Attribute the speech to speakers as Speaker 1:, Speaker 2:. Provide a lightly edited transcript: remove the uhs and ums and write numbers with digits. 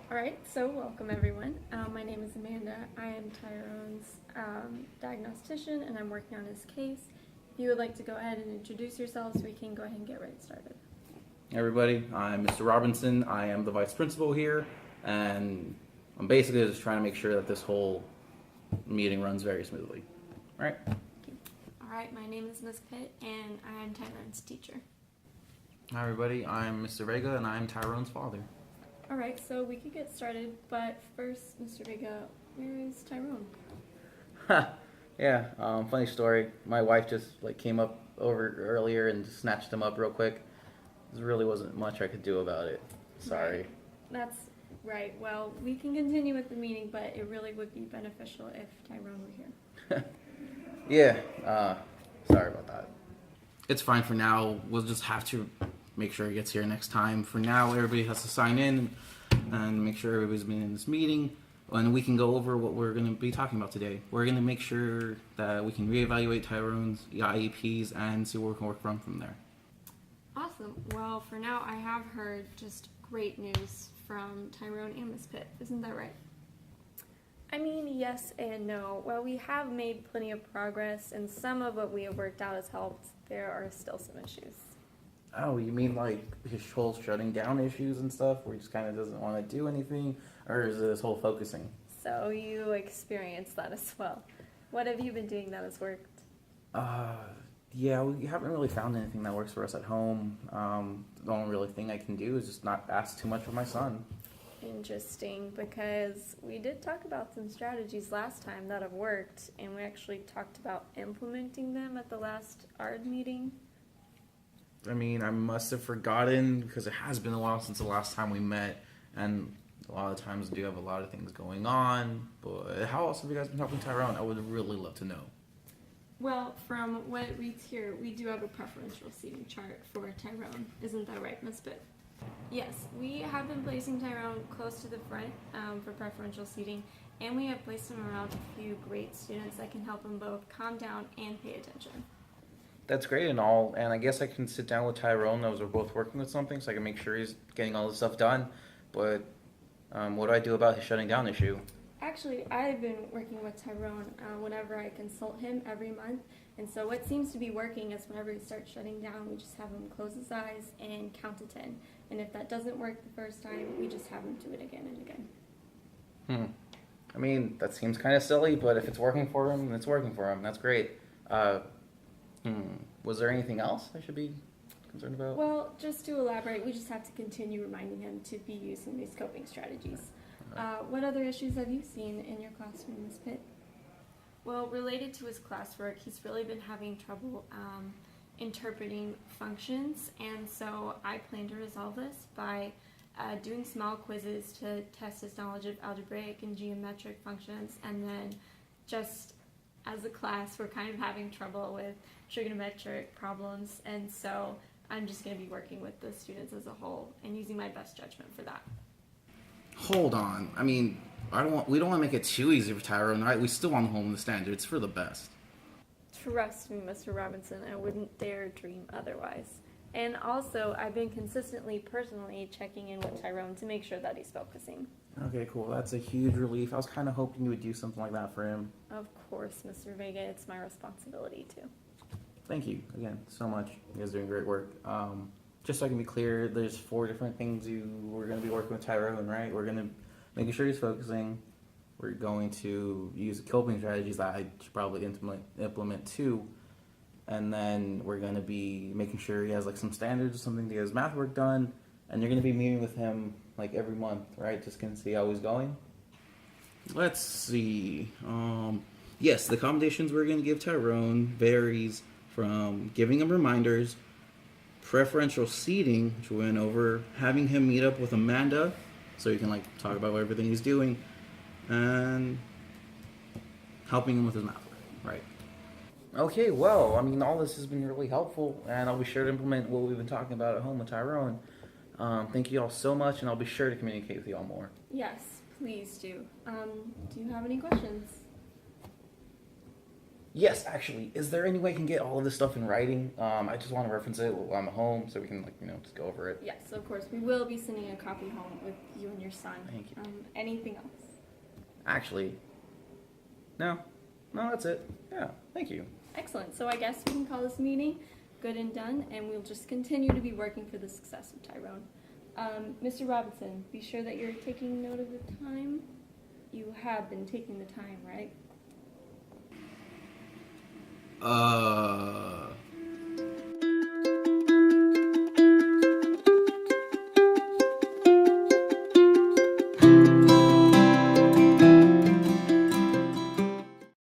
Speaker 1: Alright, so welcome everyone. My name is Amanda. I am Tyrone's diagnostician and I'm working on his case. If you would like to go ahead and introduce yourselves, we can go ahead and get right started.
Speaker 2: Hey everybody, I'm Mr. Robinson. I am the vice principal here, and I'm basically just trying to make sure that this whole meeting runs very smoothly. All right?
Speaker 1: Alright, my name is Ms. Pitt and I am Tyrone's teacher.
Speaker 3: Hi everybody, I'm Mr. Vega and I'm Tyrone's father.
Speaker 1: Alright, so we could get started, but first, Mr. Vega, where is Tyrone?
Speaker 2: Yeah, funny story. My wife just came up over earlier and just snatched him up real quick. There really wasn't much I could do about it. Sorry.
Speaker 1: Right. That's right. Well, we can continue with the meeting, but it really would be beneficial if Tyrone were here.
Speaker 2: Yeah, sorry about that.
Speaker 3: It's fine for now. We'll just have to make sure he gets here next time. For now, everybody has to sign in and make sure everybody's been in this meeting. And we can go over what we're going to be talking about today. We're going to make sure that we can reevaluate Tyrone's IEPs and see where we can work from there.
Speaker 1: Awesome. Well, for now, I have heard just great news from Tyrone and Miss Pitt. Isn't that right? I mean, yes and no. While we have made plenty of progress and some of what we have worked out has helped, there are still some issues.
Speaker 2: Oh, you mean his whole shutting down issues and stuff, where he just kind of doesn't want to do anything? Or is it his whole focusing?
Speaker 1: So you experienced that as well. What have you been doing that has worked?
Speaker 2: Yeah, we haven't really found anything that works for us at home. The only really thing I can do is just not ask too much of my son.
Speaker 1: Interesting, because we did talk about some strategies last time that have worked, and we actually talked about implementing them at the last ARD meeting.
Speaker 3: I mean, I must have forgotten because it has been a while since the last time we met, and a lot of times we do have a lot of things going on. But how else have you guys been helping Tyrone? I would really love to know.
Speaker 1: Well, from what it reads here, we do have a preferential seating chart for Tyrone. Isn't that right, Ms. Pitt? Yes, we have been placing Tyrone close to the front for preferential seating, and we have placed him around a few great students that can help him both calm down and pay attention.
Speaker 2: That's great and all, and I guess I can sit down with Tyrone as we're both working with something, so I can make sure he's getting all this stuff done. But what do I do about his shutting down issue?
Speaker 1: Actually, I've been working with Tyrone whenever I consult him every month, and so what seems to be working is whenever he starts shutting down, we just have him close his eyes and count to 10. And if that doesn't work the first time, we just have him do it again and again.
Speaker 2: I mean, that seems kind of silly, but if it's working for him, then it's working for him. That's great. Was there anything else I should be concerned about?
Speaker 1: Well, just to elaborate, we just have to continue reminding him to be using these coping strategies. What other issues have you seen in your classroom, Ms. Pitt? Well, related to his classwork, he's really been having trouble interpreting functions, and so I plan to resolve this by doing small quizzes to test his knowledge of algebraic and geometric functions, and then just as a class, we're kind of having trouble with trigonometric problems, and so I'm just going to be working with the students as a whole and using my best judgment for that.
Speaker 3: Hold on. I mean, we don't want to make it too easy for Tyrone, right? We still want to hold him the standards for the best.
Speaker 1: Trust me, Mr. Robinson, I wouldn't dare dream otherwise. And also, I've been consistently, personally checking in with Tyrone to make sure that he's focusing.
Speaker 2: Okay, cool. That's a huge relief. I was kind of hoping you would do something like that for him.
Speaker 1: Of course, Mr. Vega, it's my responsibility too.
Speaker 2: Thank you again so much. You guys are doing great work. Just so I can be clear, there's 4 different things we're going to be working with Tyrone, right? We're going to making sure he's focusing. We're going to use coping strategies that I should probably implement too. And then we're going to be making sure he has some standards, something to get his math work done. And you're going to be meeting with him every month, right? Just going to see how he's going.
Speaker 3: Let's see. Yes, the accommodations we're going to give Tyrone varies from giving him reminders, preferential seating, which we went over, having him meet up with Amanda so he can talk about everything he's doing, and helping him with his math work, right?
Speaker 2: Okay, well, I mean, all this has been really helpful, and I'll be sure to implement what we've been talking about at home with Tyrone. Thank you all so much, and I'll be sure to communicate with you all more.
Speaker 1: Yes, please do. Do you have any questions?
Speaker 2: Yes, actually, is there any way I can get all of this stuff in writing? I just want to reference it while I'm at home so we can, like, just go over it.
Speaker 1: Yes, of course. We will be sending a copy home with you and your son.
Speaker 2: Thank you.
Speaker 1: Anything else?
Speaker 2: Actually, no, that's it. Yeah, thank you.
Speaker 1: Excellent. So I guess we can call this meeting good and done, and we'll just continue to be working for the success of Tyrone. Mr. Robinson, be sure that you're taking note of the time. You have been taking the time, right?